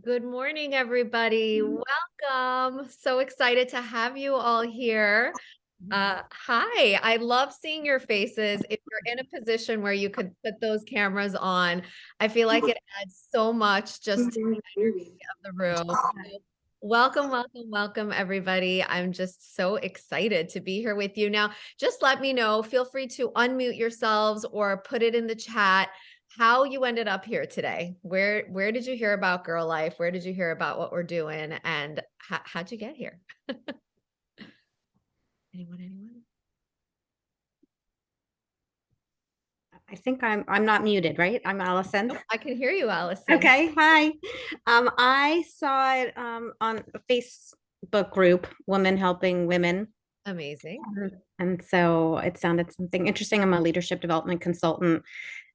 Good morning, everybody. Welcome. So excited to have you all here. Hi, I love seeing your faces. If you're in a position where you could put those cameras on, I feel like it adds so much just to the energy of the room. So welcome, welcome, welcome, everybody. I'm just so excited to be here with you. Now, just let me know, feel free to unmute yourselves or put it in the chat how you ended up here today. Where did you hear about GiRLiFE? Where did you hear about what we're doing? And how'd you get here? Anyone? I think I'm not muted, right? I'm Allison. Oh, I can hear you, Allison. Okay, hi. I saw it on a Facebook group, Women Helping Women. Amazing. And so it sounded something interesting. I'm a leadership development consultant,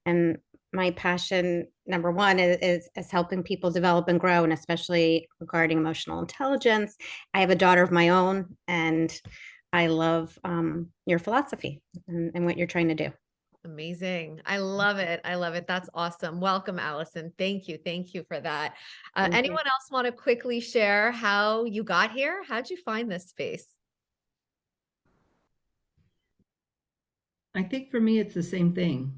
and my passion, number one, is helping people develop and grow, and especially regarding emotional intelligence. I have a daughter of my own, and I love your philosophy and what you're trying to do. Amazing. I love it. I love it. That's awesome. Welcome, Allison. Thank you. Thank you for that. Thank you. Anyone else want to quickly share how you got here? How'd you find this space? I think for me, it's the same thing.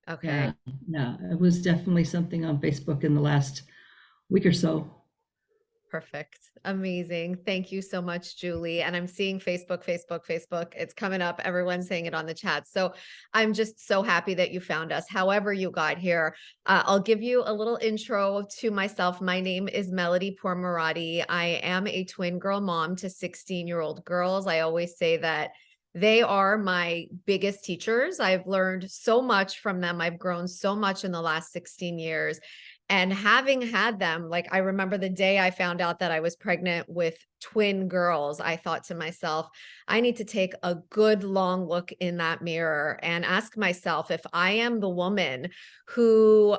Okay. Yeah, it was definitely something on Facebook in the last week or so. Perfect. Amazing. Thank you so much, Julie. And I'm seeing Facebook. It's coming up. Everyone's saying it on the chat. So I'm just so happy that you found us, however you got here. I'll give you a little intro to myself. My name is Melody Pourmoradi. I am a twin girl mom to 16-year-old girls. I always say that they are my biggest teachers. I've learned so much from them. I've grown so much in the last 16 years. And having had them, like I remember the day I found out that I was pregnant with twin girls, I thought to myself, I need to take a good long look in that mirror and ask myself if I am the woman who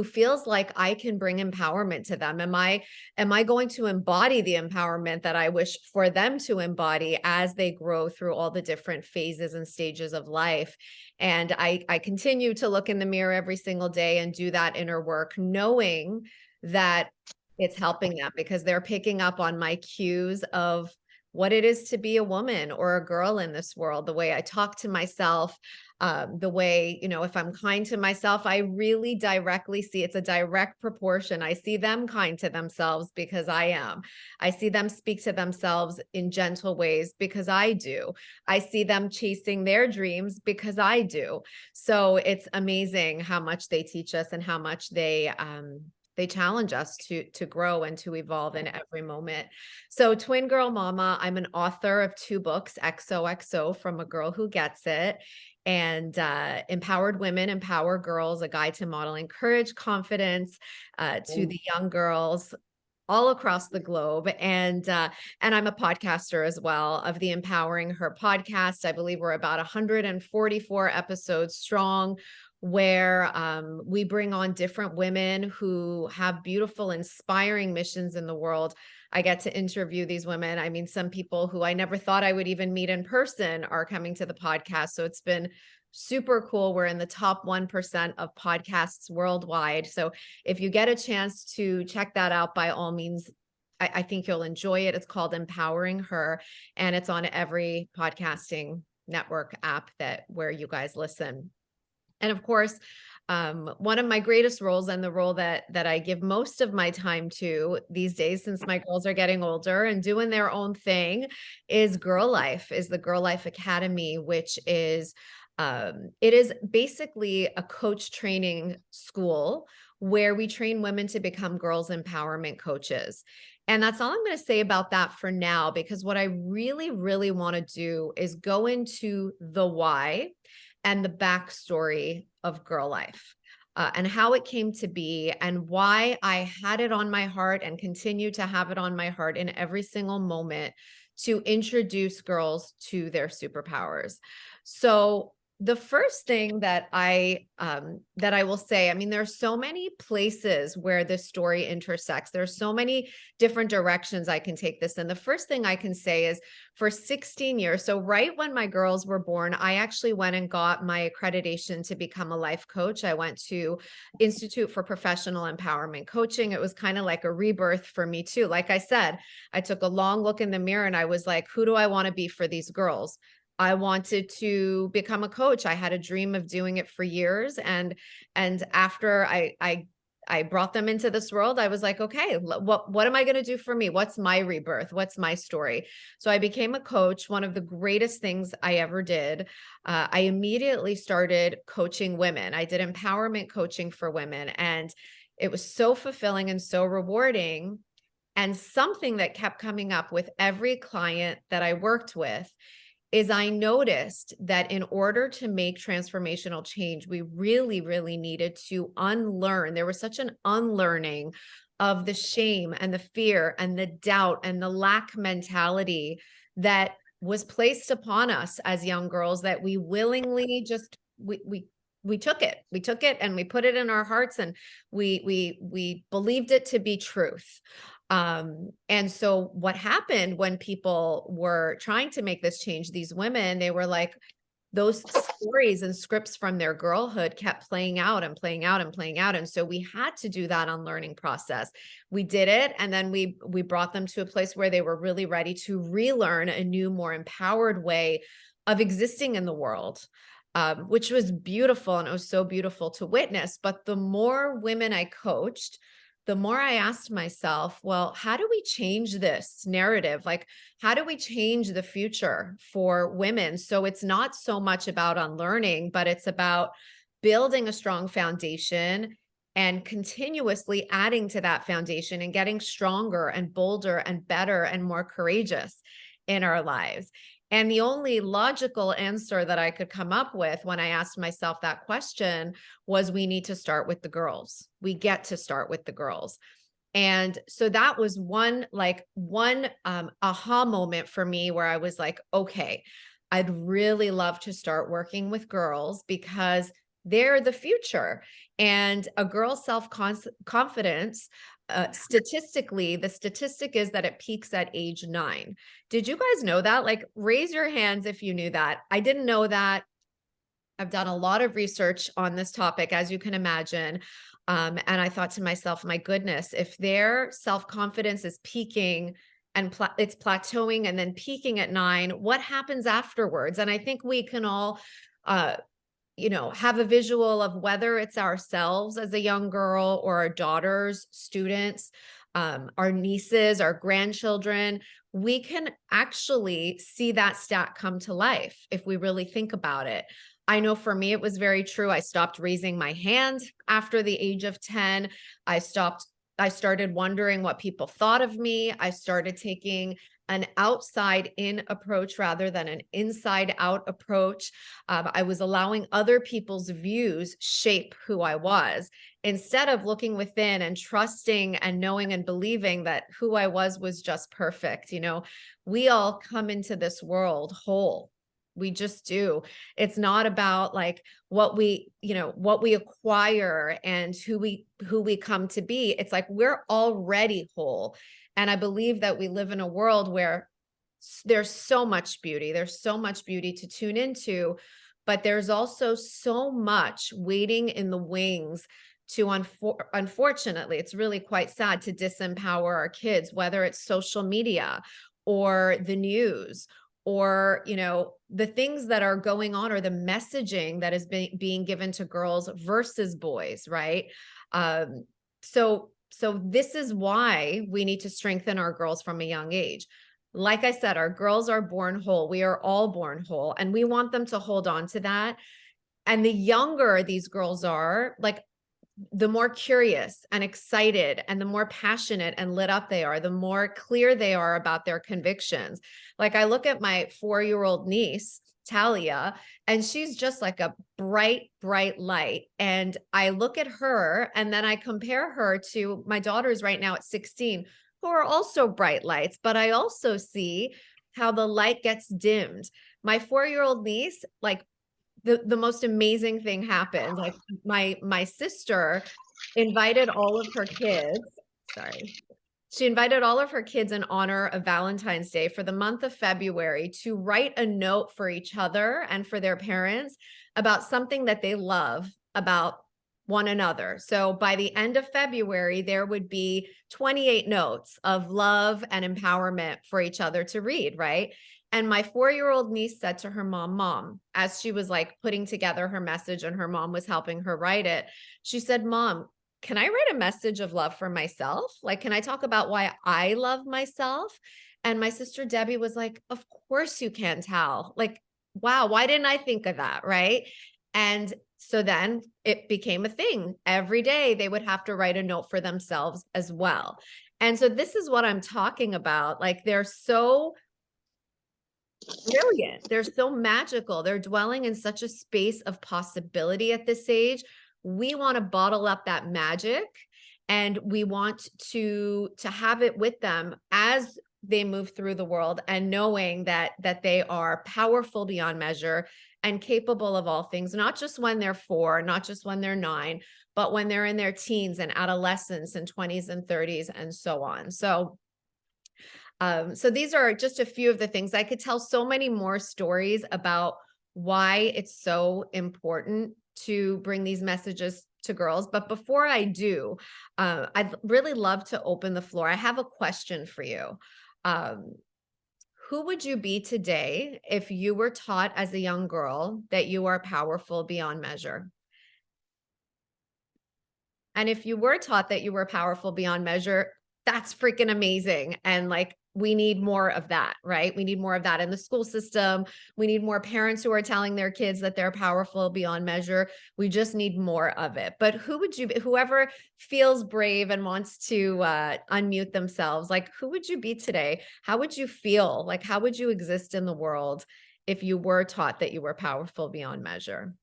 feels like I can bring empowerment to them. Am I going to embody the empowerment that I wish for them to embody as they grow through all the different phases and stages of life? And I continue to look in the mirror every single day and do that inner work, knowing that it's helping them because they're picking up on my cues of what it is to be a woman or a girl in this world, the way I talk to myself, the way, if I'm kind to myself, I really directly see it's a direct proportion. I see them kind to themselves because I am. I see them speak to themselves in gentle ways because I do. I see them chasing their dreams because I do. So it's amazing how much they teach us and how much they challenge us to grow and to evolve in every moment. So Twin Girl Mama, I'm an author of 2 books, XOXO, From a Girl Who Gets It, and Empowered Women, Empower Girls, a guide to modeling courage, confidence to the young girls all across the globe. And I'm a podcaster as well of the Empowering Her podcast. I believe we're about 144 episodes strong, where we bring on different women who have beautiful, inspiring missions in the world. I get to interview these women. I mean, some people who I never thought I would even meet in person are coming to the podcast. So it's been super cool. We're in the top 1% of podcasts worldwide. So if you get a chance to check that out, by all means, I think you'll enjoy it. It's called Empowering Her, and it's on every podcasting network app where you guys listen. And of course, one of my greatest roles, and the role that I give most of my time to these days, since my girls are getting older and doing their own thing, is GiRLiFE, is the GiRLiFE Academy, which is it is basically a coach training school where we train women to become girls empowerment coaches. And that's all I'm going to say about that for now, because what I really, really want to do is go into the why and the backstory of GiRLiFE. And how it came to be and why I had it on my heart and continue to have it on my heart in every single moment to introduce girls to their superpowers. So the first thing that I will say, I mean, there's so many places where this story intersects. There's so many different directions I can take this. And the first thing I can say is for 16 years, so right when my girls were born, I actually went and got my accreditation to become a life coach. I went to Institute for Professional Empowerment Coaching. It was kind of like a rebirth for me too. Like I said, I took a long look in the mirror and I was like, who do I want to be for these girls? I wanted to become a coach. I had a dream of doing it for years. And after I brought them into this world, I was like, okay, what am I going to do for me? What's my rebirth? What's my story? So I became a coach, one of the greatest things I ever did. I immediately started coaching women. I did empowerment coaching for women, and it was so fulfilling and so rewarding. And something that kept coming up with every client that I worked with is I noticed that in order to make transformational change, we really, really needed to unlearn. There was such an unlearning of the shame and the fear and the doubt and the lack mentality that was placed upon us as young girls, that we willingly just, we took it. We took it and we put it in our hearts, and we believed it to be truth. And so what happened when people were trying to make this change, these women, they were like, those stories and scripts from their girlhood kept playing out and playing out and playing out. And so we had to do that unlearning process. We did it. And then we brought them to a place where they were really ready to relearn a new, more empowered way of existing in the world. Which was beautiful, and it was so beautiful to witness. But the more women I coached, the more I asked myself, well, how do we change this narrative? Like, how do we change the future for women? So it's not so much about unlearning, but it's about building a strong foundation and continuously adding to that foundation and getting stronger and bolder and better and more courageous in our lives. And the only logical answer that I could come up with when I asked myself that question was, we need to start with the girls. We get to start with the girls. And so that was one aha moment for me, where I was like, okay, I'd really love to start working with girls because they're the future. And a girl's self-confidence, statistically, the statistic is that it peaks at age 9. Did you guys know that? Like, raise your hands if you knew that. I didn't know that. I've done a lot of research on this topic, as you can imagine. And I thought to myself, my goodness, if their self-confidence is peaking and it's plateauing and then peaking at 9, what happens afterwards? And I think we can all, have a visual of whether it's ourselves as a young girl or our daughters, students, our nieces, our grandchildren. We can actually see that stat come to life if we really think about it. I know for me, it was very true. I stopped raising my hand after the age of 10. I started wondering what people thought of me. I started taking an outside in approach rather than an inside out approach. I was allowing other people's views shape who I was, instead of looking within and trusting and knowing and believing that who I was just perfect. We all come into this world whole. We just do. It's not about like what we acquire and who we come to be. It's like we're already whole. And I believe that we live in a world where there's so much beauty. There's so much beauty to tune into, but there's also so much waiting in the wings to, unfortunately, it's really quite sad, to disempower our kids, whether it's social media or the news, or, the things that are going on, or the messaging that is being given to girls versus boys, right? So this is why we need to strengthen our girls from a young age. Like I said, our girls are born whole. We are all born whole, and we want them to hold on to that. And the younger these girls are, like, the more curious and excited and the more passionate and lit up they are, the more clear they are about their convictions. Like, I look at my 4-year-old niece, Talia, and she's just like a bright, bright light. And I look at her and then I compare her to my daughters right now at 16, who are also bright lights, but I also see how the light gets dimmed. My 4-year-old niece, like, the most amazing thing happened. Like my sister invited all of her kids, sorry. She invited all of her kids in honor of Valentine's Day for the month of February to write a note for each other and for their parents about something that they love about one another. So by the end of February, there would be 28 notes of love and empowerment for each other to read, right? And my 4-year-old niece said to her mom, as she was like putting together her message and her mom was helping her write it, she said, "Mom, can I write a message of love for myself? Like, can I talk about why I love myself?" And my sister Debbie was like, "Of course you can, Tal. Like, wow, why didn't I think of that?" Right. And so then it became a thing. Every day they would have to write a note for themselves as well. And so this is what I'm talking about. Like, they're so brilliant. They're so magical. They're dwelling in such a space of possibility at this age. We want to bottle up that magic, and we want to have it with them as they move through the world, and knowing that they are powerful beyond measure and capable of all things, not just when they're 4, not just when they're 9, but when they're in their teens and adolescence and 20s and 30s and so on. So these are just a few of the things. I could tell so many more stories about why it's so important to bring these messages to girls. But before I do, I'd really love to open the floor. I have a question for you. Who would you be today if you were taught as a young girl that you are powerful beyond measure? And if you were taught that you were powerful beyond measure, that's freaking amazing. And like, we need more of that, right? We need more of that in the school system. We need more parents who are telling their kids that they're powerful beyond measure. We just need more of it. But who would you be, whoever feels brave and wants to unmute themselves, like, who would you be today? How would you feel? Like, how would you exist in the world if you were taught that you were powerful beyond measure?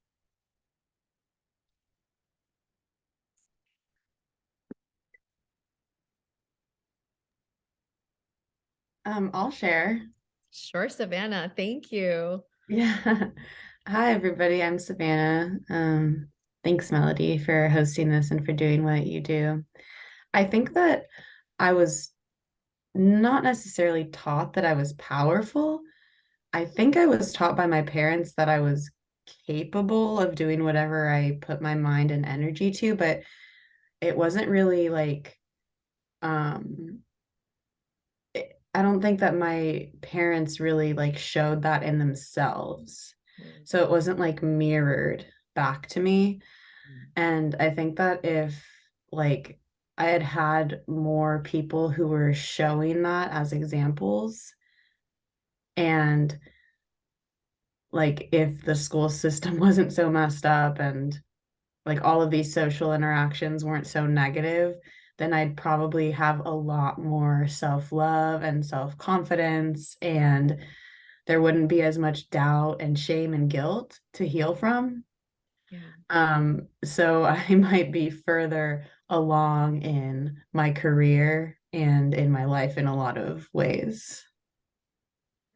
I'll share. Sure, Savannah. Thank you. Yeah. Hi, everybody. I'm Savannah. Thanks, Melody, for hosting this and for doing what you do. I think that I was not necessarily taught that I was powerful. I think I was taught by my parents that I was capable of doing whatever I put my mind and energy to, but it wasn't really like, um, I don't think that my parents really like showed that in themselves. So it wasn't like mirrored back to me. And I think that if like I had had more people who were showing that as examples, and like if the school system wasn't so messed up and like all of these social interactions weren't so negative, then I'd probably have a lot more self-love and self-confidence, and there wouldn't be as much doubt and shame and guilt to heal from. So I might be further along in my career and in my life in a lot of ways.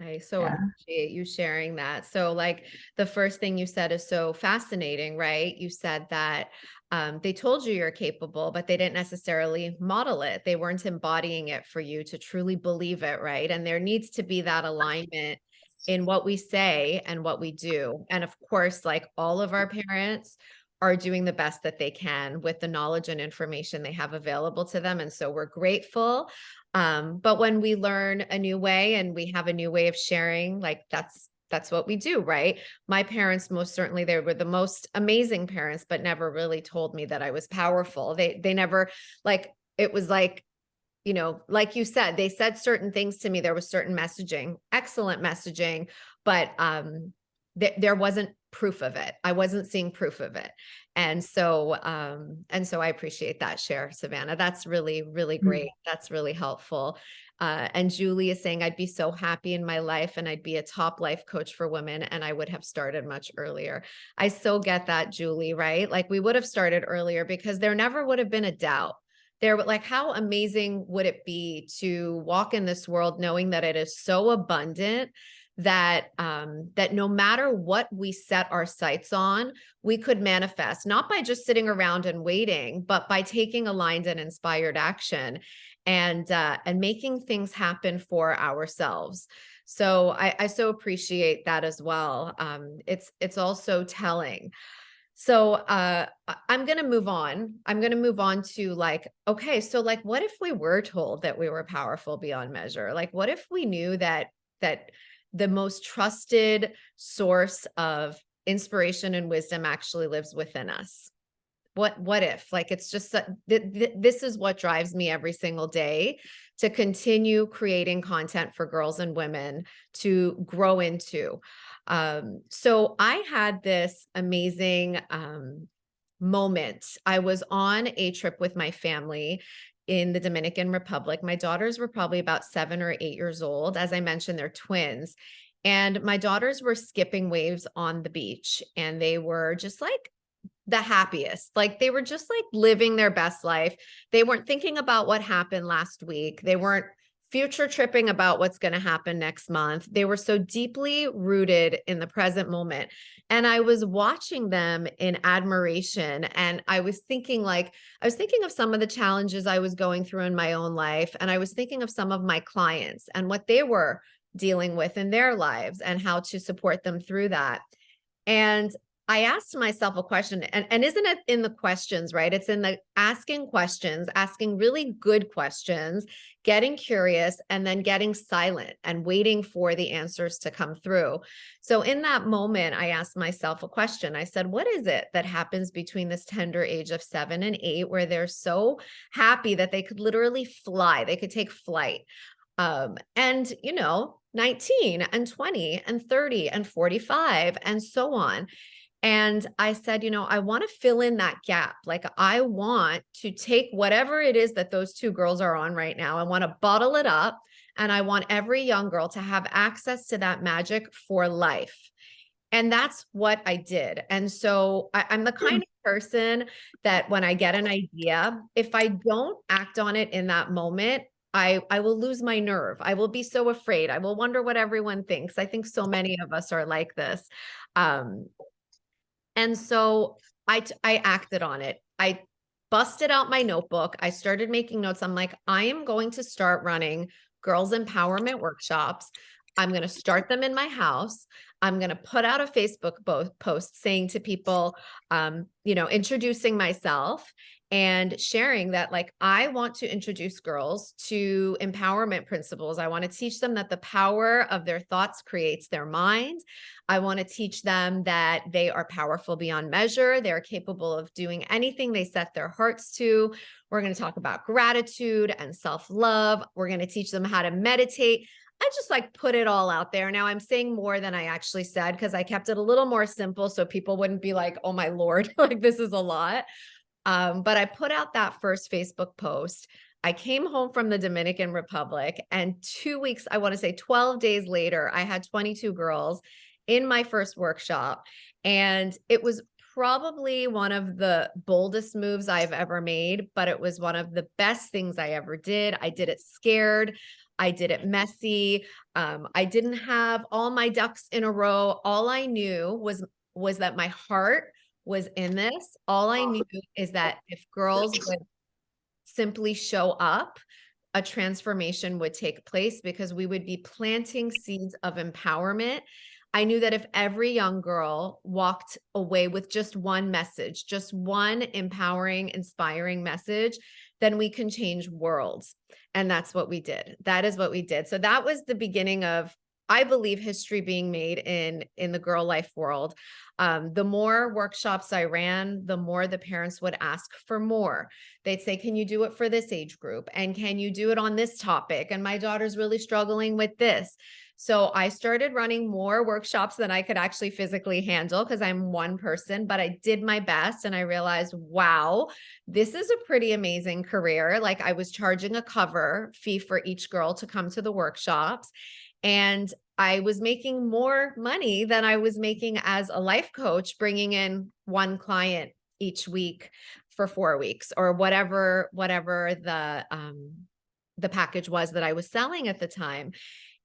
I so Yeah. appreciate you sharing that. So like the first thing you said is so fascinating, right? You said that they told you you're capable, but they didn't necessarily model it. They weren't embodying it for you to truly believe it, right? And there needs to be that alignment in what we say and what we do. And of course, like all of our parents are doing the best that they can with the knowledge and information they have available to them. And so we're grateful. But when we learn a new way and we have a new way of sharing, like that's what we do, right? My parents, most certainly, they were the most amazing parents, but never really told me that I was powerful. They never, like, it was like, you know, like you said, they said certain things to me. There was certain messaging, excellent messaging, but there wasn't proof of it. I wasn't seeing proof of it. And so I appreciate that share, Savannah. That's really, really great. That's really helpful. And Julie is saying, I'd be so happy in my life and I'd be a top life coach for women and I would have started much earlier. I so get that, Julie, right? Like we would have started earlier because there never would have been a doubt. There, like, how amazing would it be to walk in this world knowing that it is so abundant that that no matter what we set our sights on, we could manifest, not by just sitting around and waiting, but by taking aligned and inspired action and making things happen for ourselves. So I so appreciate that as well. It's also telling. So I'm going to move on. I'm going to move on to like, okay, so like, what if we were told that we were powerful beyond measure? Like, what if we knew that the most trusted source of inspiration and wisdom actually lives within us? What if, like, it's just this is what drives me every single day to continue creating content for girls and women to grow into. So I had this amazing moment. I was on a trip with my family in the Dominican Republic. My daughters were probably about 7 or 8 years old. As I mentioned, they're twins. And my daughters were skipping waves on the beach, and they were just like the happiest. Like they were just like living their best life. They weren't thinking about what happened last week. They weren't future tripping about what's going to happen next month. They were so deeply rooted in the present moment. And I was watching them in admiration. And I was thinking of some of the challenges I was going through in my own life. And I was thinking of some of my clients and what they were dealing with in their lives and how to support them through that. And I asked myself a question, and isn't it in the questions, right? It's in the asking questions, asking really good questions, getting curious, and then getting silent and waiting for the answers to come through. So in that moment, I asked myself a question. I said, what is it that happens between this tender age of 7 and 8, where they're so happy that they could literally fly, they could take flight? And, 19 and 20 and 30 and 45 and so on. And I said, I want to fill in that gap. Like I want to take whatever it is that those two girls are on right now. I want to bottle it up, and I want every young girl to have access to that magic for life. And that's what I did. And so I'm the kind of person that when I get an idea, if I don't act on it in that moment, I will lose my nerve. I will be so afraid. I will wonder what everyone thinks. I think so many of us are like this. And so I acted on it. I busted out my notebook. I started making notes. I'm like, I am going to start running girls empowerment workshops. I'm going to start them in my house. I'm going to put out a Facebook post saying to people, introducing myself and sharing that, like, I want to introduce girls to empowerment principles. I want to teach them that the power of their thoughts creates their mind. I want to teach them that they are powerful beyond measure. They're capable of doing anything they set their hearts to. We're going to talk about gratitude and self-love. We're going to teach them how to meditate. I just like put it all out there. Now I'm saying more than I actually said because I kept it a little more simple so people wouldn't be like, oh my Lord, like this is a lot. But I put out that first Facebook post. I came home from the Dominican Republic, and 2 weeks, I want to say 12 days later, I had 22 girls in my first workshop. And it was probably one of the boldest moves I've ever made, but it was one of the best things I ever did. I did it scared. I did it messy. I didn't have all my ducks in a row. All I knew was that my heart was in this. All I knew is that if girls would simply show up, a transformation would take place because we would be planting seeds of empowerment. I knew that if every young girl walked away with just one message, just one empowering, inspiring message, then we can change worlds. And that's what we did. That is what we did. So that was the beginning of, I believe, history being made in the GiRLiFE world. The more workshops I ran, the more the parents would ask for more. They'd say, can you do it for this age group? And can you do it on this topic? And my daughter's really struggling with this. So I started running more workshops than I could actually physically handle because I'm one person, but I did my best. And I realized, wow, this is a pretty amazing career. Like I was charging a cover fee for each girl to come to the workshops. And I was making more money than I was making as a life coach, bringing in one client each week for 4 weeks or whatever the package was that I was selling at the time.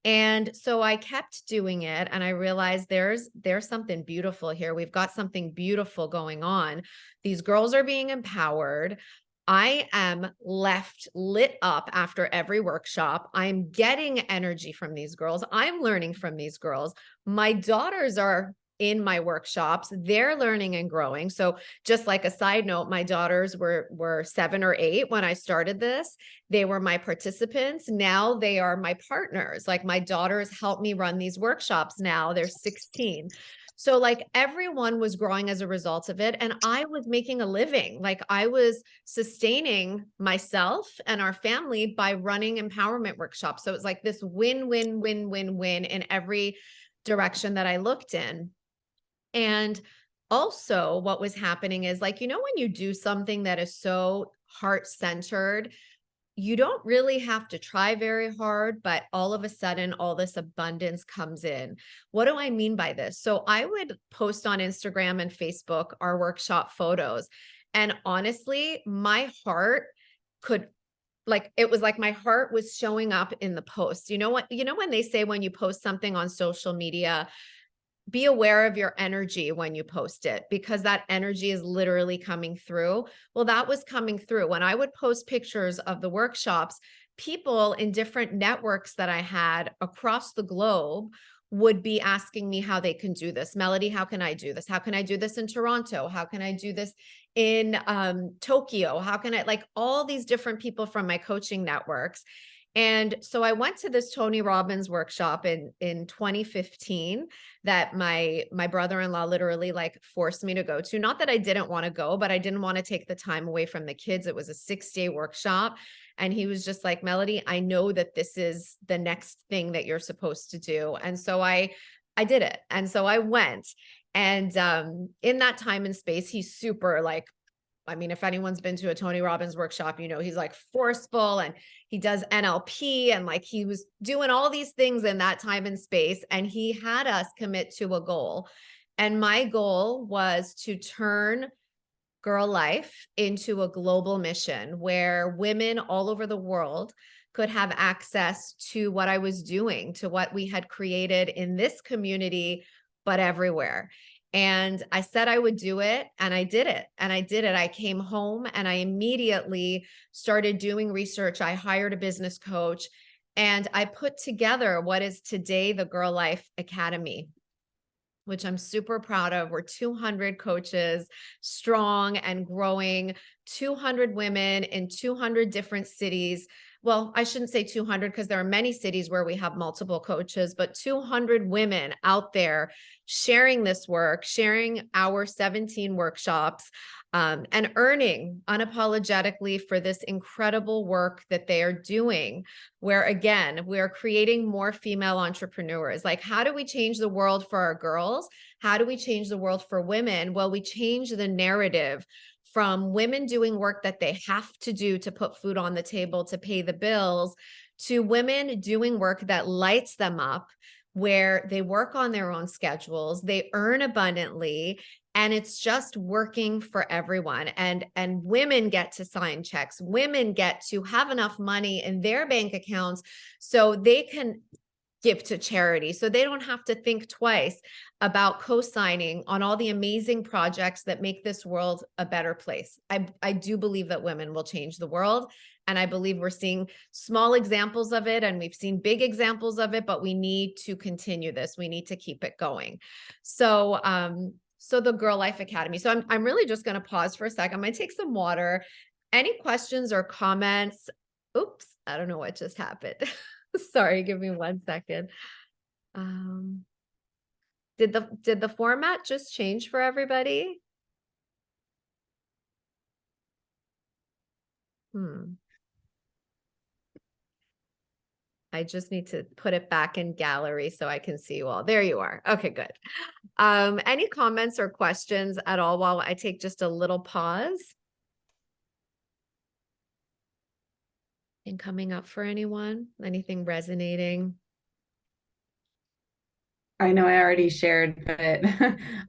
And so I kept doing it, and I realized there's something beautiful here. We've got something beautiful going on. These girls are being empowered. I am left lit up after every workshop. I'm getting energy from these girls. I'm learning from these girls. My daughters are in my workshops. They're learning and growing. So just like a side note, my daughters were 7 or 8 when I started this. They were my participants. Now they are my partners. Like my daughters help me run these workshops now. They're 16. So like everyone was growing as a result of it. And I was making a living. Like I was sustaining myself and our family by running empowerment workshops. So it was like this win, win, win, win, win in every direction that I looked in. And also what was happening is like, when you do something that is so heart-centered, you don't really have to try very hard, but all of a sudden, all this abundance comes in. What do I mean by this? So I would post on Instagram and Facebook our workshop photos. And honestly, my heart could, like, it was like my heart was showing up in the post. You know what, when they say when you post something on social media, be aware of your energy when you post it, because that energy is literally coming through. Well, that was coming through. When I would post pictures of the workshops, people in different networks that I had across the globe would be asking me how they can do this. Melody, how can I do this? How can I do this in Toronto? How can I do this in Tokyo? How can I, like, all these different people from my coaching networks. And so I went to this Tony Robbins workshop in 2015 that my brother-in-law literally like forced me to go to. Not that I didn't want to go, but I didn't want to take the time away from the kids. It was a 6-day workshop. And he was just like, Melody, I know that this is the next thing that you're supposed to do. And so I did it. And so I went. And in that time and space, he's super like, I mean, if anyone's been to a Tony Robbins workshop, he's like forceful, and he does NLP, and like he was doing all these things in that time and space. And he had us commit to a goal. And my goal was to turn GiRLiFE into a global mission where women all over the world could have access to what I was doing, to what we had created in this community, but everywhere. And I said I would do it, and I did it. And I did it. I came home and I immediately started doing research. I hired a business coach, and I put together what is today the GiRLiFE Academy, which I'm super proud of. We're 200 coaches strong and growing, 200 women in 200 different cities. Well, I shouldn't say 200 because there are many cities where we have multiple coaches, but 200 women out there sharing this work, sharing our 17 workshops, and earning unapologetically for this incredible work that they are doing, where again, we're creating more female entrepreneurs. Like, how do we change the world for our girls? How do we change the world for women? Well, we change the narrative from women doing work that they have to do to put food on the table, to pay the bills, to women doing work that lights them up, where they work on their own schedules, they earn abundantly, and it's just working for everyone. And women get to sign checks. Women get to have enough money in their bank accounts so they can give to charity. So they don't have to think twice about co-signing on all the amazing projects that make this world a better place. I do believe that women will change the world. And I believe we're seeing small examples of it, and we've seen big examples of it, but we need to continue this. We need to keep it going. So, so the GiRLiFE Academy. So I'm really just going to pause for a second. I'm going to take some water. Any questions or comments? Oops, I don't know what just happened. Sorry, give me 1 second. Did the format just change for everybody? I just need to put it back in gallery so I can see you all. There you are. Okay, good. Any comments or questions at all while I take just a little pause? And coming up for anyone? Anything resonating? I know I already shared, but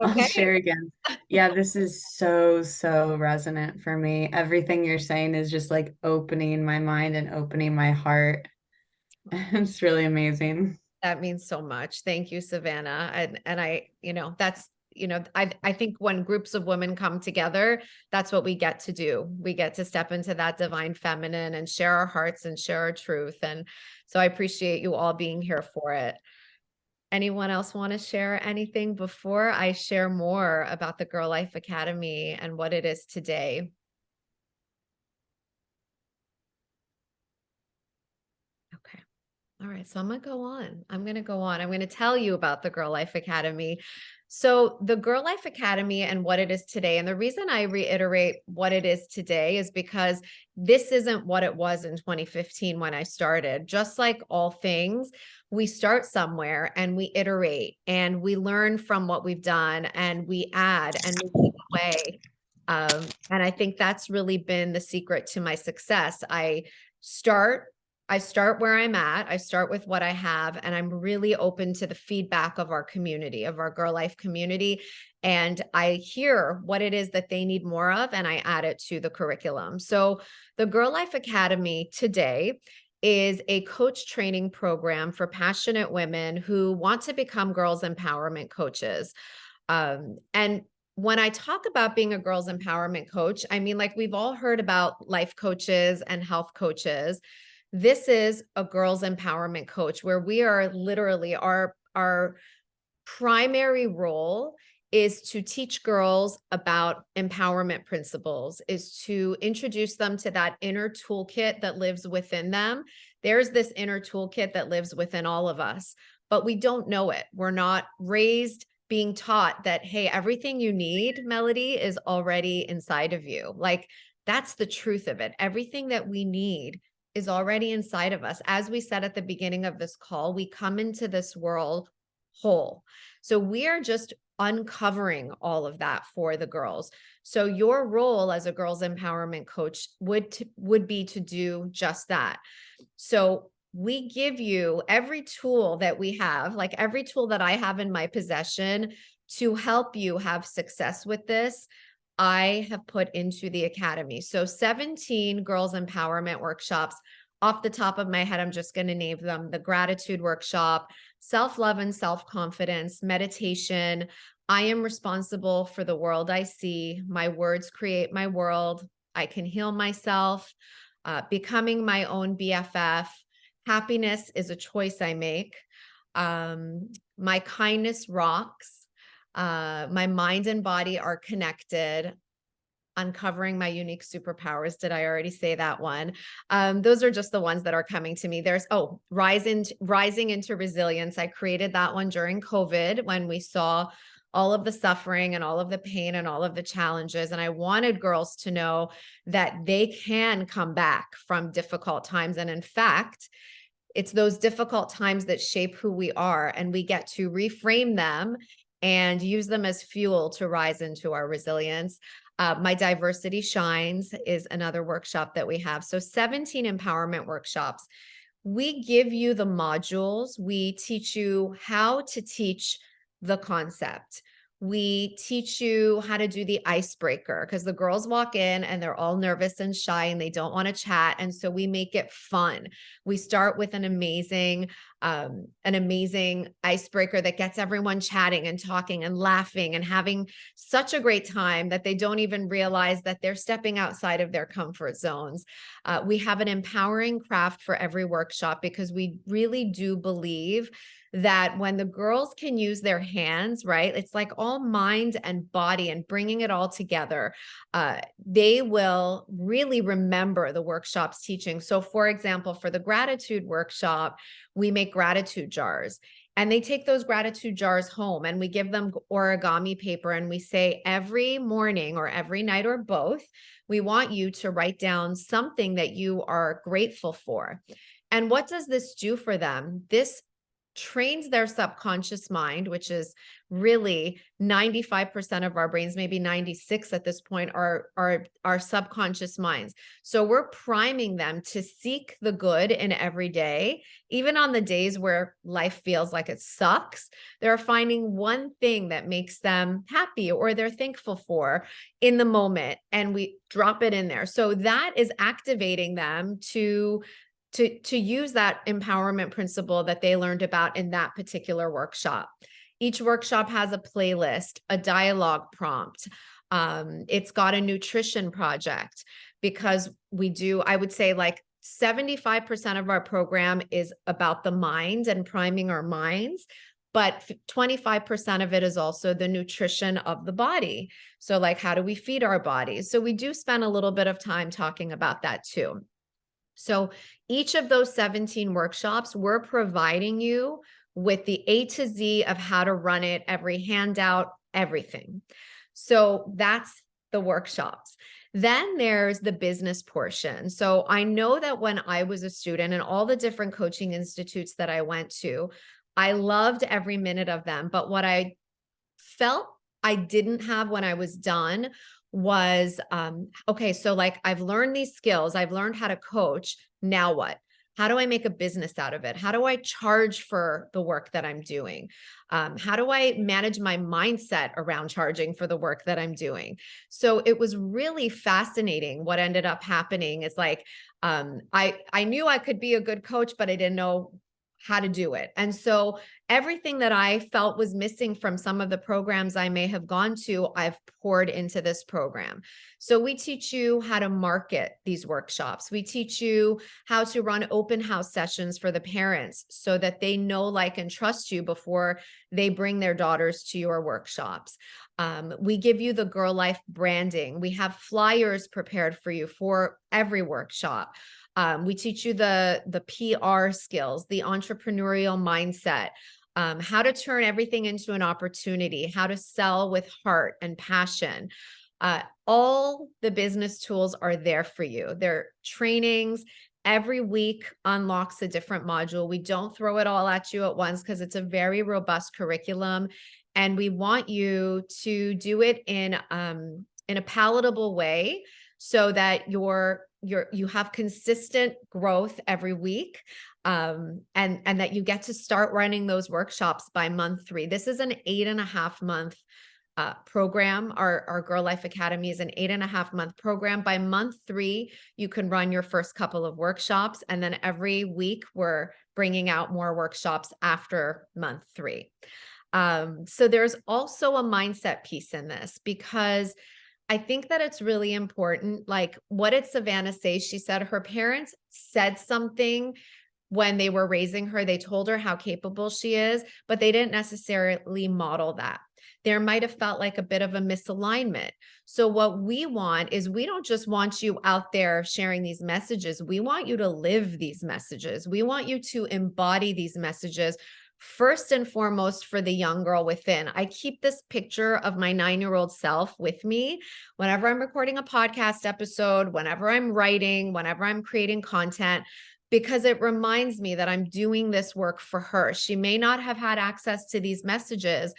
I'll Okay. share again. Yeah, this is so, so resonant for me. Everything you're saying is just like opening my mind and opening my heart. It's really amazing. That means so much. Thank you, Savannah. And I, that's, I think when groups of women come together, that's what we get to do. We get to step into that divine feminine and share our hearts and share our truth. And so I appreciate you all being here for it. Anyone else want to share anything before I share more about the GiRLiFE Academy and what it is today? Okay. All right, so I'm going to go on. I'm going to tell you about the GiRLiFE Academy. So the GiRLiFE Academy and what it is today, and the reason I reiterate what it is today is because this isn't what it was in 2015 when I started. Just like all things, we start somewhere and we iterate and we learn from what we've done and we add and we take away. And I think that's really been the secret to my success. I start where I'm at. I start with what I have, and I'm really open to the feedback of our community, of our GiRLiFE community. And I hear what it is that they need more of, and I add it to the curriculum. So the GiRLiFE Academy today is a coach training program for passionate women who want to become girls empowerment coaches. And when I talk about being a girls empowerment coach, I mean, like we've all heard about life coaches and health coaches. This is a girls empowerment coach where we are literally our primary role is to teach girls about empowerment principles, is to introduce them to that inner toolkit that lives within them. There's this inner toolkit that lives within all of us, but we don't know it. We're not raised being taught that, hey, everything you need, Melody, is already inside of you. Like, that's the truth of it. Everything that we need is already inside of us. As we said at the beginning of this call, we come into this world whole. So we are just uncovering all of that for the girls. So your role as a girls empowerment coach would be to do just that. So we give you every tool that we have, like every tool that I have in my possession to help you have success with this, I have put into the academy. So 17 girls empowerment workshops. Off the top of my head, I'm just going to name them: the gratitude workshop, self-love and self-confidence, meditation, I am responsible for the world I see, my words create my world, I can heal myself, becoming my own BFF, happiness is a choice I make, my kindness rocks, my mind and body are connected, uncovering my unique superpowers. Did I already say that one? Those are just the ones that are coming to me. There's, rising into resilience. I created that one during COVID when we saw all of the suffering and all of the pain and all of the challenges. And I wanted girls to know that they can come back from difficult times. And in fact, it's those difficult times that shape who we are, and we get to reframe them and use them as fuel to rise into our resilience. My Diversity Shines is another workshop that we have. So 17 empowerment workshops. We give you the modules. We teach you how to teach the concept. We teach you how to do the icebreaker, because the girls walk in and they're all nervous and shy and they don't want to chat. And so we make it fun. We start with an amazing icebreaker that gets everyone chatting and talking and laughing and having such a great time that they don't even realize that they're stepping outside of their comfort zones. We have an empowering craft for every workshop, because we really do believe that when the girls can use their hands, right, it's like all mind and body and bringing it all together, they will really remember the workshop's teaching. So for example, for the gratitude workshop, we make gratitude jars, and they take those gratitude jars home, and we give them origami paper, and we say every morning or every night or both, we want you to write down something that you are grateful for. And what does this do for them? This trains their subconscious mind, which is really 95% of our brains, maybe 96 at this point, are our subconscious minds. So we're priming them to seek the good in every day. Even on the days where life feels like it sucks, they're finding one thing that makes them happy or they're thankful for in the moment, and we drop it in there. So that is activating them to to use that empowerment principle that they learned about in that particular workshop. Each workshop has a playlist, a dialogue prompt. It's got a nutrition project, because we do, I would say like 75% of our program is about the mind and priming our minds, but 25% of it is also the nutrition of the body. So like, how do we feed our bodies? So we do spend a little bit of time talking about that too. So each of those 17 workshops, we're providing you with the A to Z of how to run it, every handout, everything. So that's the workshops. Then there's the business portion. So I know that when I was a student and all the different coaching institutes that I went to, I loved every minute of them. But what I felt I didn't have when I was done was, okay, so like I've learned these skills, I've learned how to coach. Now what? How do I make a business out of it? How do I charge for the work that I'm doing? How do I manage my mindset around charging for the work that I'm doing? So it was really fascinating. What ended up happening is like, I knew I could be a good coach, but I didn't know how to do it. And so everything that I felt was missing from some of the programs I may have gone to, I've poured into this program. So we teach you how to market these workshops. We teach you how to run open house sessions for the parents so that they know, like, and trust you before they bring their daughters to your workshops. We give you the GiRLiFE branding. We have flyers prepared for you for every workshop. We teach you the PR skills, the entrepreneurial mindset, how to turn everything into an opportunity, how to sell with heart and passion. All the business tools are there for you. They're trainings. Every week unlocks a different module. We don't throw it all at you at once because it's a very robust curriculum. And we want you to do it in a palatable way so that you have consistent growth every week, and that you get to start running those workshops by month 3. This is an 8.5-month program. Our GiRLiFE Academy is an 8.5-month program. By month 3, you can run your first couple of workshops, and then every week we're bringing out more workshops after month 3. So there's also a mindset piece in this, because I think that it's really important. Like, what did Savannah say? She said her parents said something when they were raising her. They told her how capable she is, but they didn't necessarily model that. There might have felt like a bit of a misalignment. So what we want is, we don't just want you out there sharing these messages. We want you to live these messages. We want you to embody these messages first and foremost for the young girl within. I keep this picture of my 9-year-old self with me whenever I'm recording a podcast episode, whenever I'm writing, whenever I'm creating content, because it reminds me that I'm doing this work for her. She may not have had access to these messages,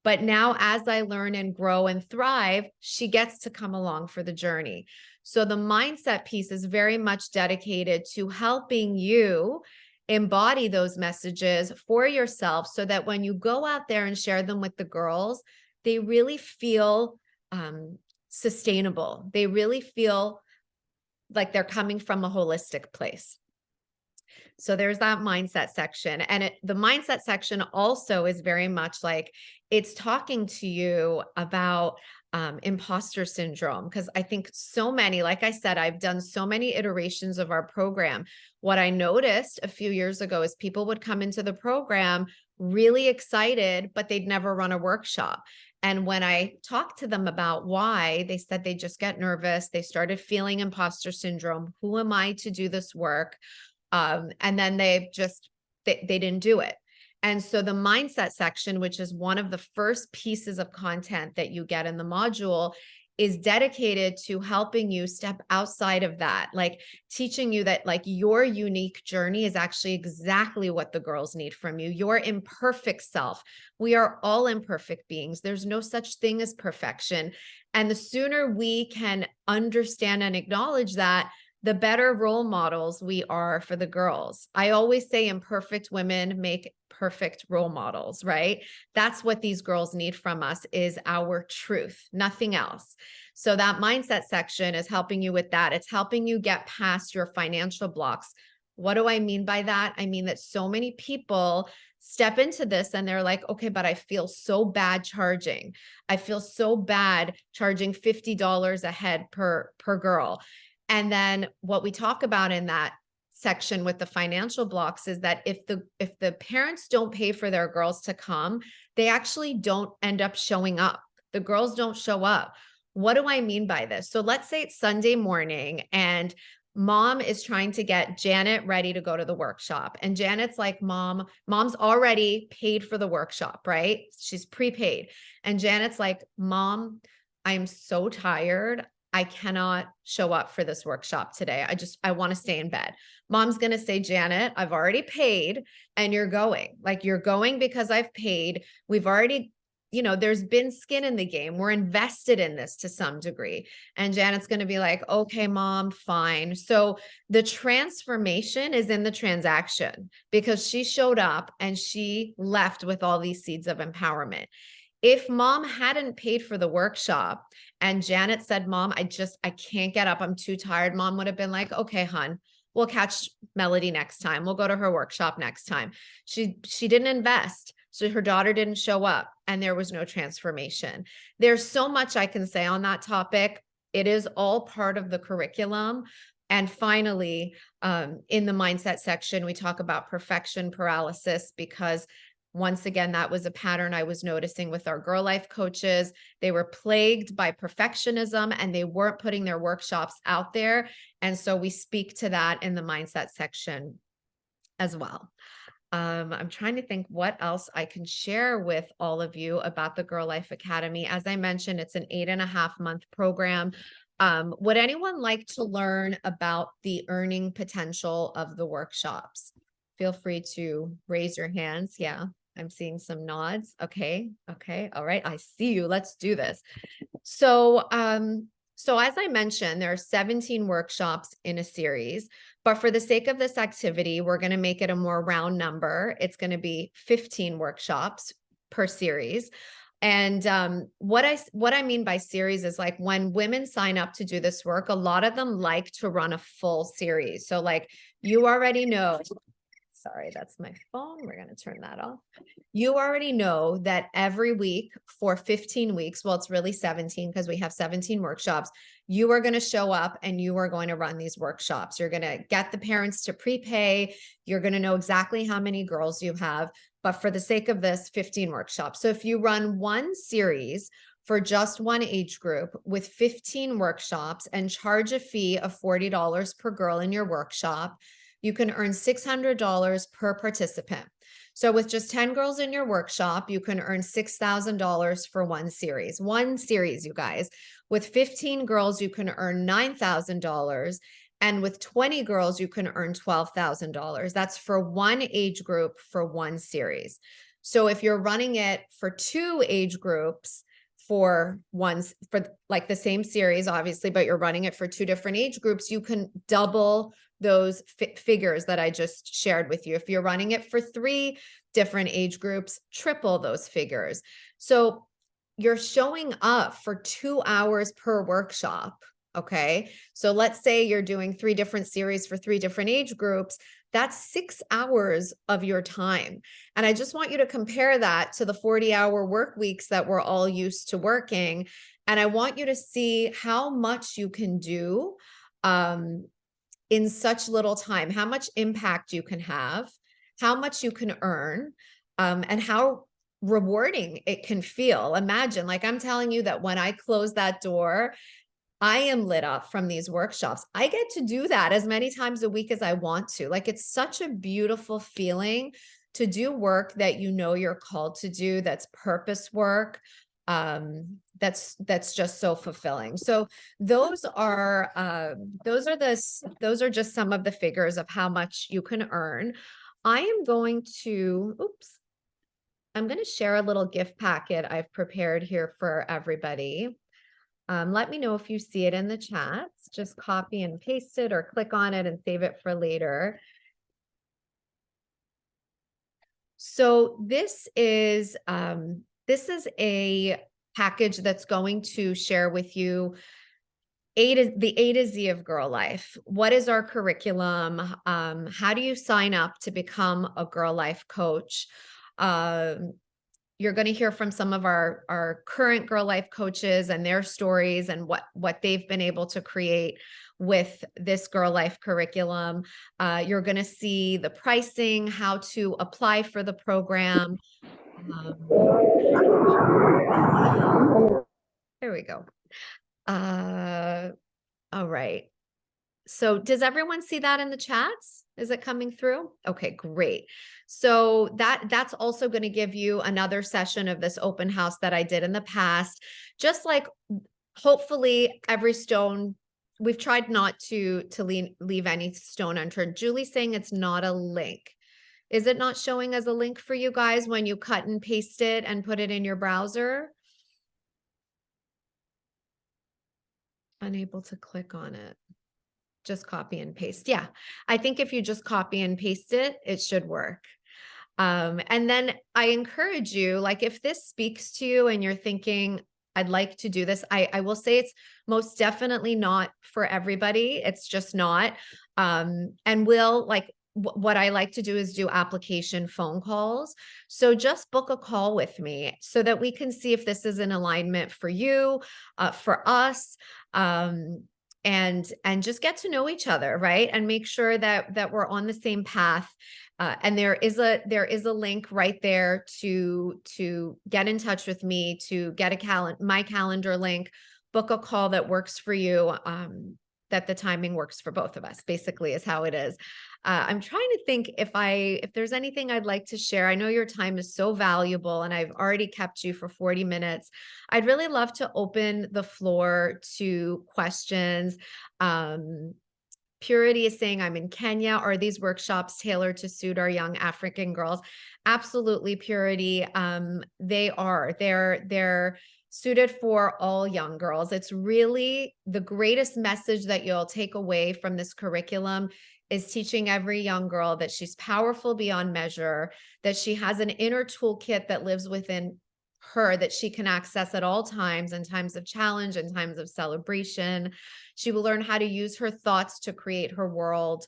but now as I learn and grow and thrive, she gets to come along for the journey. So the mindset piece is very much dedicated to helping you embody those messages for yourself, so that when you go out there and share them with the girls, they really feel sustainable. They really feel like they're coming from a holistic place. So there's that mindset section. And the mindset section also is very much like, it's talking to you about imposter syndrome. Because I think so many, like I said, I've done so many iterations of our program. What I noticed a few years ago is people would come into the program really excited, but they'd never run a workshop. And when I talked to them about why, they said they just get nervous. They started feeling imposter syndrome. Who am I to do this work? And then they didn't do it. And so the mindset section, which is one of the first pieces of content that you get in the module, is dedicated to helping you step outside of that, like teaching you that, like, your unique journey is actually exactly what the girls need from you, your imperfect self. We are all imperfect beings. There's no such thing as perfection. And the sooner we can understand and acknowledge that, the better role models we are for the girls. I always say imperfect women make perfect role models, right? That's what these girls need from us, is our truth, nothing else. So that mindset section is helping you with that. It's helping you get past your financial blocks. What do I mean by that? I mean that so many people step into this and they're like, okay, but I feel so bad charging. I feel so bad charging $50 a head per girl. And then what we talk about in that section with the financial blocks is that if the parents don't pay for their girls to come, they actually don't end up showing up. The girls don't show up. What do I mean by this? So let's say it's Sunday morning and mom is trying to get Janet ready to go to the workshop. And Janet's like, mom's already paid for the workshop, right? She's prepaid. And Janet's like, Mom, I'm so tired. I cannot show up for this workshop today. I want to stay in bed. Mom's going to say, Janet, I've already paid and you're going. Like, you're going because I've paid. We've already, there's been skin in the game. We're invested in this to some degree. And Janet's going to be like, okay, Mom, fine. So the transformation is in the transaction because she showed up and she left with all these seeds of empowerment. If mom hadn't paid for the workshop and Janet said, Mom, I can't get up. I'm too tired. Mom would have been like, okay, hon, we'll catch Melody next time. We'll go to her workshop next time. She didn't invest. So her daughter didn't show up and there was no transformation. There's so much I can say on that topic. It is all part of the curriculum. And finally, in the mindset section, we talk about perfection paralysis because once again, that was a pattern I was noticing with our GiRLiFE coaches. They were plagued by perfectionism and they weren't putting their workshops out there. And so we speak to that in the mindset section as well. I'm trying to think what else I can share with all of you about the GiRLiFE Academy. As I mentioned, it's an 8.5-month program. Would anyone like to learn about the earning potential of the workshops? Feel free to raise your hands. Yeah, I'm seeing some nods. Okay. All right. I see you. Let's do this. So, so as I mentioned, there are 17 workshops in a series, but for the sake of this activity, we're going to make it a more round number. It's going to be 15 workshops per series. And what I mean by series is like when women sign up to do this work, a lot of them like to run a full series. So like you already know, sorry, that's my phone. We're going to turn that off. You already know that every week for 15 weeks, well, it's really 17 because we have 17 workshops, you are going to show up and you are going to run these workshops. You're going to get the parents to prepay. You're going to know exactly how many girls you have. But for the sake of this, 15 workshops. So if you run one series for just one age group with 15 workshops and charge a fee of $40 per girl in your workshop, you can earn $600 per participant. So with just 10 girls in your workshop, you can earn $6,000 for one series. One series, you guys. With 15 girls, you can earn $9,000. And with 20 girls, you can earn $12,000. That's for one age group for one series. So if you're running it for two age groups for like the same series, obviously, but you're running it for two different age groups, you can double those figures that I just shared with you. If you're running it for 3 different age groups, triple those figures. So you're showing up for 2 hours per workshop. Okay. So let's say you're doing 3 different series for 3 different age groups. That's 6 hours of your time. And I just want you to compare that to the 40-hour work weeks that we're all used to working. And I want you to see how much you can do in such little time, how much impact you can have, how much you can earn, and how rewarding it can feel. Imagine, like I'm telling you that when I close that door, I am lit up from these workshops. I get to do that as many times a week as I want to. Like it's such a beautiful feeling to do work that you know you're called to do, that's purpose work. That's just so fulfilling. So those are just some of the figures of how much you can earn. I'm going to share a little gift packet I've prepared here for everybody. Let me know if you see it in the chats. Just copy and paste it or click on it and save it for later. So this is a package that's going to share with you A to Z of Girl Life. What is our curriculum? How do you sign up to become a Girl Life coach? You're going to hear from some of our current Girl Life coaches and their stories and what they've been able to create with this Girl Life curriculum. You're going to see the pricing, how to apply for the program. There we go. All right. So does everyone see that in the chats? Is it coming through? Okay, great. So that's also going to give you another session of this open house that I did in the past. Just like hopefully every stone, we've tried not to leave any stone unturned. Julie's saying it's not a link. Is it not showing as a link for you guys when you cut and paste it and put it in your browser? Unable to click on it. Just copy and paste. Yeah, I think if you just copy and paste it, it should work. And then I encourage you, like if this speaks to you and you're thinking, I'd like to do this, I will say it's most definitely not for everybody. It's just not. And what I like to do is do application phone calls. So just book a call with me so that we can see if this is in alignment for you, for us. And just get to know each other, right? And make sure that we're on the same path. And there is a link right there to get in touch with me, to get my calendar link, book a call that works for you, that the timing works for both of us, basically is how it is. I'm trying to think if there's anything I'd like to share. I know your time is so valuable and I've already kept you for 40 minutes. I'd really love to open the floor to questions. Purity is saying, I'm in Kenya. Are these workshops tailored to suit our young African girls? Absolutely, Purity. They are. They're suited for all young girls. It's really the greatest message that you'll take away from this curriculum is teaching every young girl that she's powerful beyond measure, that she has an inner toolkit that lives within her that she can access at all times, in times of challenge and times of celebration. She will learn how to use her thoughts to create her world.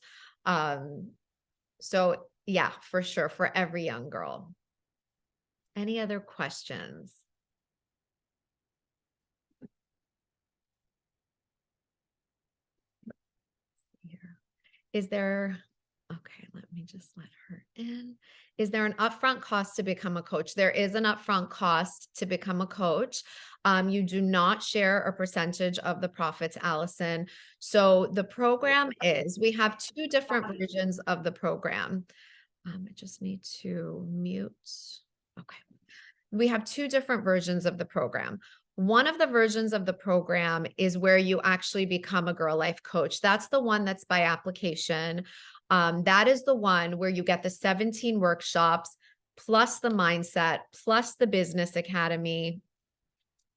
So yeah, for sure, for every young girl. Any other questions? Is there, okay, let me just let her in. Is there an upfront cost to become a coach? There is an upfront cost to become a coach. You do not share a percentage of the profits, Allison. So the program we have two different versions of the program. I just need to mute. Okay. We have two different versions of the program. One of the versions of the program is where you actually become a Girl Life coach. That's the one that's by application. That is the one where you get the 17 workshops, plus the mindset, plus the business academy,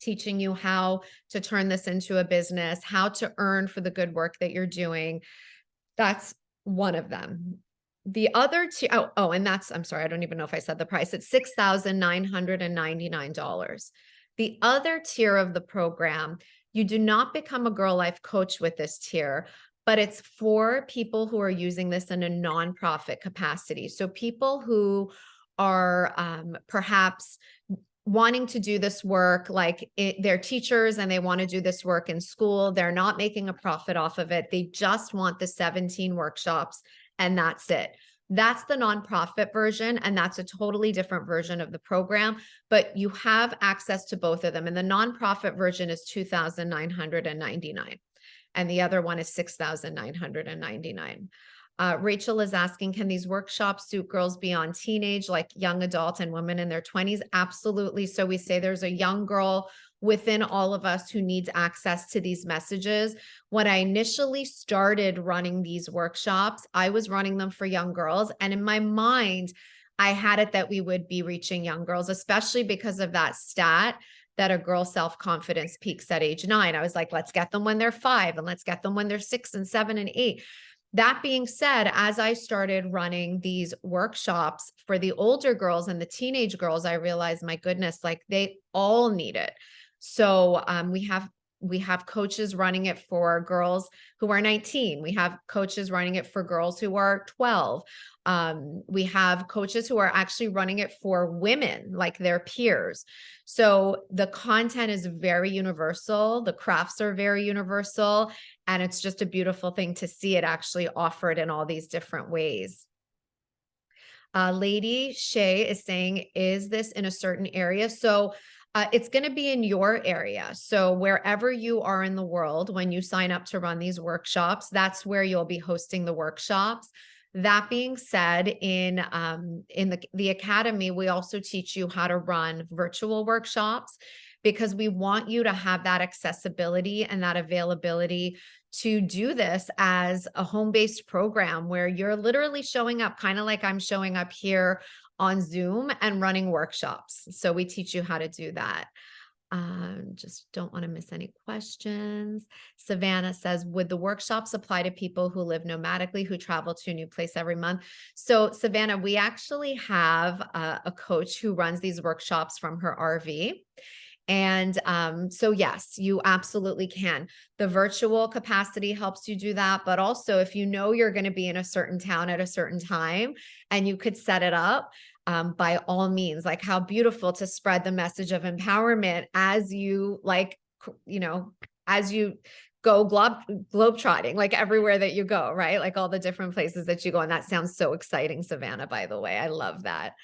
teaching you how to turn this into a business, how to earn for the good work that you're doing. That's one of them. The other two, and that's, I'm sorry, I don't even know if I said the price. It's $6,999. The other tier of the program, you do not become a Girl Life coach with this tier, but it's for people who are using this in a nonprofit capacity. So people who are perhaps wanting to do this work, like they're teachers and they want to do this work in school. They're not making a profit off of it. They just want the 17 workshops and that's it. That's the nonprofit version, and that's a totally different version of the program, but you have access to both of them. And the nonprofit version is $2,999, and the other one is $6,999. Rachel is asking, can these workshops suit girls beyond teenage, like young adult and women in their 20s? Absolutely. So we say there's a young girl within all of us who needs access to these messages. When I initially started running these workshops, I was running them for young girls. And in my mind, I had it that we would be reaching young girls, especially because of that stat that a girl's self-confidence peaks at age 9. I was like, let's get them when they're 5 and let's get them when they're 6 and 7 and 8. That being said, as I started running these workshops for the older girls and the teenage girls, I realized, my goodness, like they all need it. So we have We have coaches running it for girls who are 19. We have coaches running it for girls who are 12. We have coaches who are actually running it for women, like their peers. So the content is very universal. The crafts are very universal. And it's just a beautiful thing to see it actually offered in all these different ways. Lady Shay is saying, is this in a certain area? So it's going to be in your area. So wherever you are in the world, when you sign up to run these workshops, that's where you'll be hosting the workshops. That being said, in the academy, we also teach you how to run virtual workshops, because we want you to have that accessibility and that availability to do this as a home-based program where you're literally showing up, kind of like I'm showing up here on Zoom and running workshops. So we teach you how to do that. Just don't want to miss any questions. Savannah says, would the workshops apply to people who live nomadically, who travel to a new place every month? So Savannah, we actually have a coach who runs these workshops from her RV. And so yes, you absolutely can. The virtual capacity helps you do that. But also if you know you're going to be in a certain town at a certain time and you could set it up, by all means, like how beautiful to spread the message of empowerment as you as you go globetrotting, like everywhere that you go, right? Like all the different places that you go. And that sounds so exciting, Savannah, by the way. I love that.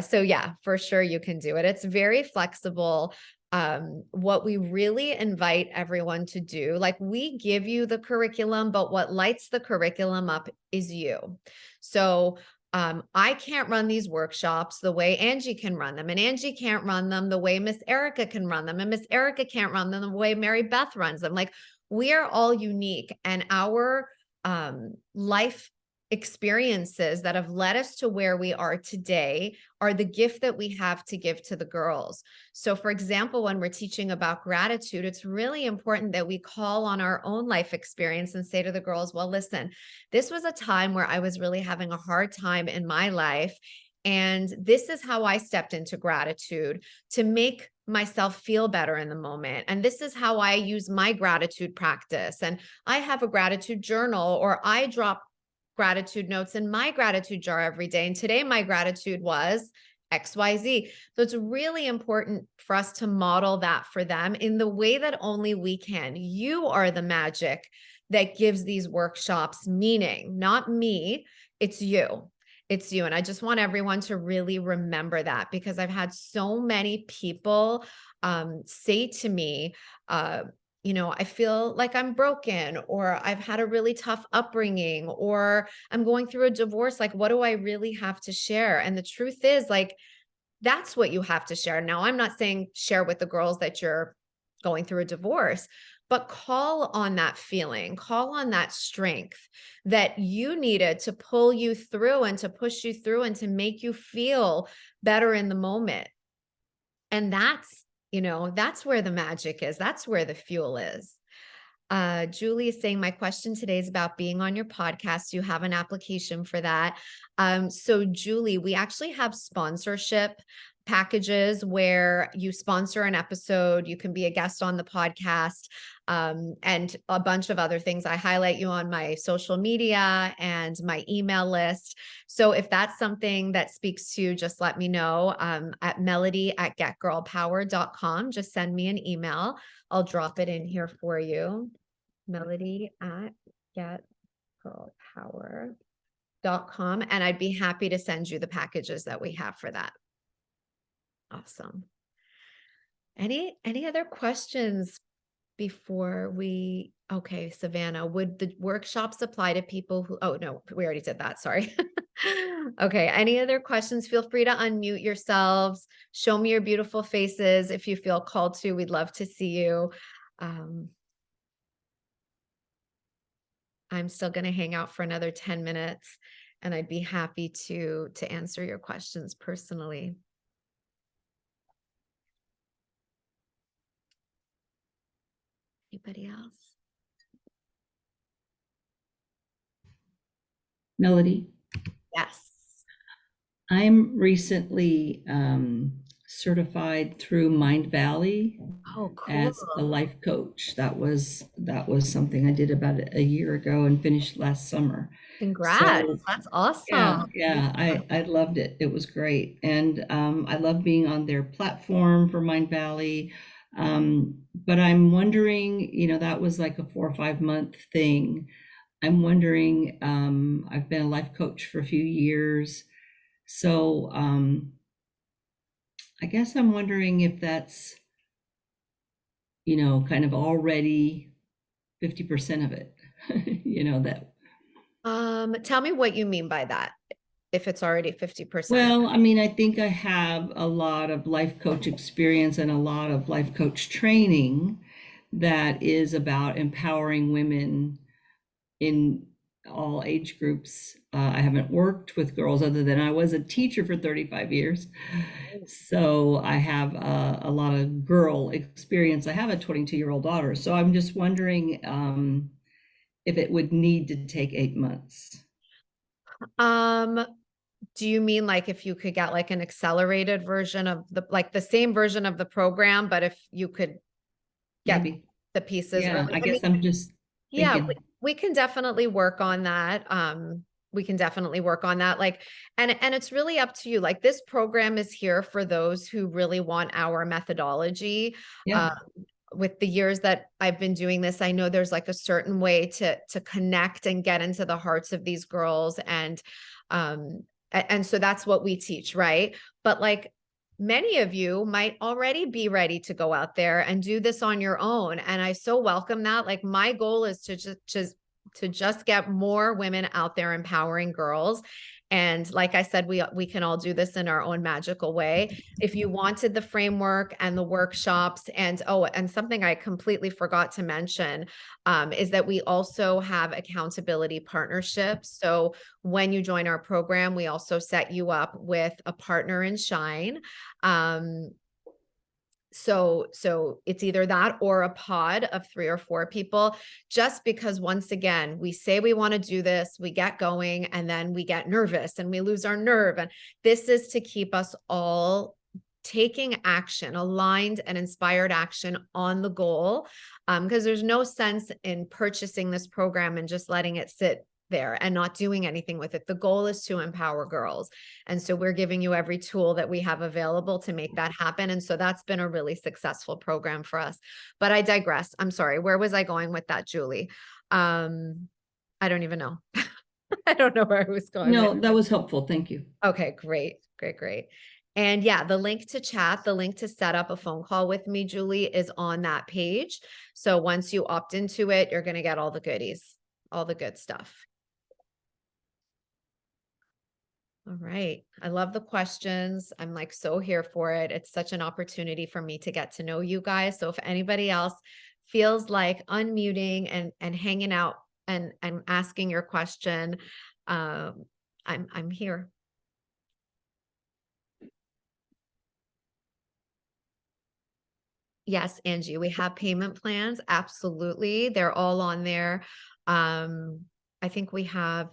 So yeah, for sure you can do it. It's very flexible. What we really invite everyone to do, like we give you the curriculum, but what lights the curriculum up is you. So I can't run these workshops the way Angie can run them, and Angie can't run them the way Miss Erica can run them, and Miss Erica can't run them the way Mary Beth runs them. Like we are all unique, and our life experiences that have led us to where we are today are the gift that we have to give to the girls. So for example, when we're teaching about gratitude, it's really important that we call on our own life experience and say to the girls, well, listen, this was a time where I was really having a hard time in my life. And this is how I stepped into gratitude to make myself feel better in the moment. And this is how I use my gratitude practice. And I have a gratitude journal, or I drop gratitude notes in my gratitude jar every day. And today my gratitude was XYZ. So it's really important for us to model that for them in the way that only we can. You are the magic that gives these workshops meaning, not me. It's you. It's you. And I just want everyone to really remember that, because I've had so many people say to me, I feel like I'm broken, or I've had a really tough upbringing, or I'm going through a divorce. Like, what do I really have to share? And the truth is, like, that's what you have to share. Now, I'm not saying share with the girls that you're going through a divorce, but call on that feeling, call on that strength that you needed to pull you through and to push you through and to make you feel better in the moment. And that's where the magic is. That's where the fuel is. Julie is saying, my question today is about being on your podcast. You have an application for that. So Julie, we actually have sponsorship packages where you sponsor an episode, you can be a guest on the podcast, and a bunch of other things. I highlight you on my social media and my email list. So if that's something that speaks to you, just let me know at melody@getgirlpower.com. Just send me an email. I'll drop it in here for you. melody@getgirlpower.com. And I'd be happy to send you the packages that we have for that. Awesome. Any other questions before okay, Savannah, would the workshops apply to people who, oh no, we already did that. Sorry. Okay. Any other questions? Feel free to unmute yourselves. Show me your beautiful faces if you feel called to. We'd love to see you. I'm still going to hang out for another 10 minutes, and I'd be happy to answer your questions personally. Anybody else? Melody, Yes. I'm recently certified through Mind Valley Oh, cool. as a life coach. That was something I did about a year ago and finished last summer. Congrats. So That's awesome. yeah, I loved it. It was great. And I love being on their platform for Mind Valley. But I'm wondering, that was like a 4 or 5 month thing. I'm wondering, I've been a life coach for a few years. So I guess I'm wondering if that's, kind of already 50% of it, that. Tell me what you mean by that, if it's already 50%. Well, I mean, I think I have a lot of life coach experience and a lot of life coach training that is about empowering women in all age groups. I haven't worked with girls other than I was a teacher for 35 years. So I have a lot of girl experience. I have a 22-year-old daughter. So I'm just wondering if it would need to take 8 months. Do you mean like if you could get like an accelerated version of the same version of the program, but if you could get Maybe. the pieces Yeah, early? I guess I'm just Yeah, thinking. we can definitely work on that. We can definitely work on that. Like, and it's really up to you. Like, this program is here for those who really want our methodology. Yeah. With the years that I've been doing this, I know there's like a certain way to connect and get into the hearts of these girls. And so that's what we teach, right? But like, many of you might already be ready to go out there and do this on your own. And I so welcome that. Like, my goal is to just get more women out there empowering girls. And like I said, we can all do this in our own magical way. If you wanted the framework and the workshops, and something I completely forgot to mention is that we also have accountability partnerships. So when you join our program, we also set you up with a partner in Shine. So it's either that or a pod of 3 or 4 people, just because once again, we say we want to do this, we get going, and then we get nervous and we lose our nerve. And this is to keep us all taking action, aligned and inspired action on the goal. Because there's no sense in purchasing this program and just letting it sit there and not doing anything with it. The goal is to empower girls. And so we're giving you every tool that we have available to make that happen. And so that's been a really successful program for us. But I digress. I'm sorry. Where was I going with that, Julie? I don't even know. I don't know where I was going. No, that was helpful. Thank you. Okay, great. And yeah, the link to chat, the link to set up a phone call with me, Julie, is on that page. So once you opt into it, you're going to get all the goodies, all the good stuff. All right. I love the questions. I'm like so here for it. It's such an opportunity for me to get to know you guys. So if anybody else feels like unmuting and hanging out and asking your question, I'm here. Yes, Angie, we have payment plans. Absolutely. They're all on there. I think we have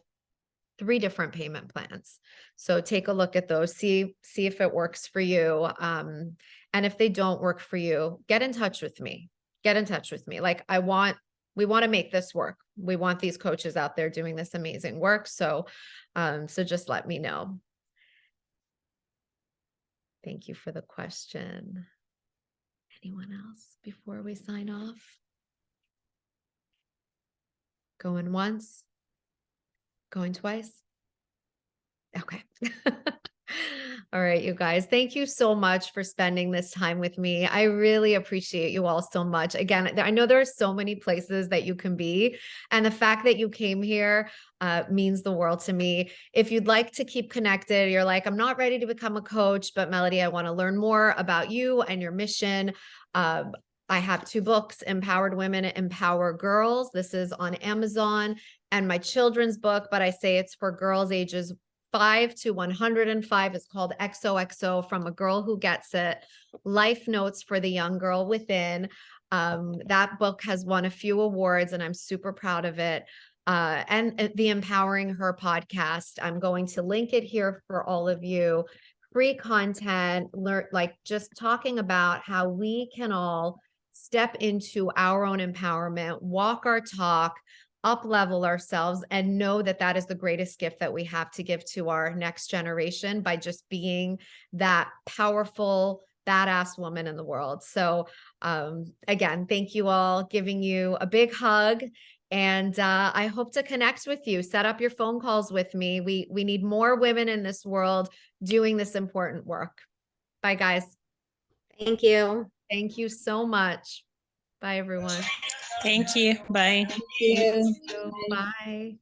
3 different payment plans. So take a look at those, see if it works for you. And if they don't work for you, get in touch with me. Like, we want to make this work. We want these coaches out there doing this amazing work. So just let me know. Thank you for the question. Anyone else before we sign off? Going once? Going twice? Okay. All right, you guys, thank you so much for spending this time with me. I really appreciate you all so much. Again, I know there are so many places that you can be, and the fact that you came here means the world to me. If you'd like to keep connected, you're like, I'm not ready to become a coach, but Melody, I want to learn more about you and your mission. I have 2 books, Empowered Women, Empower Girls. This is on Amazon, and my children's book, but I say it's for girls ages 5 to 105. It's called XOXO, From a Girl Who Gets It, Life Notes for the Young Girl Within. That book has won a few awards, and I'm super proud of it. And the Empowering Her podcast, I'm going to link it here for all of you. free content, learn, like just talking about how we can all step into our own empowerment, walk our talk, up level ourselves, and know that that is the greatest gift that we have to give to our next generation by just being that powerful, badass woman in the world. So again, thank you all, giving you a big hug. And I hope to connect with you, set up your phone calls with me. We need more women in this world doing this important work. Bye, guys. Thank you. Thank you so much. Bye, everyone. Thank you. Bye. Thank you. Bye.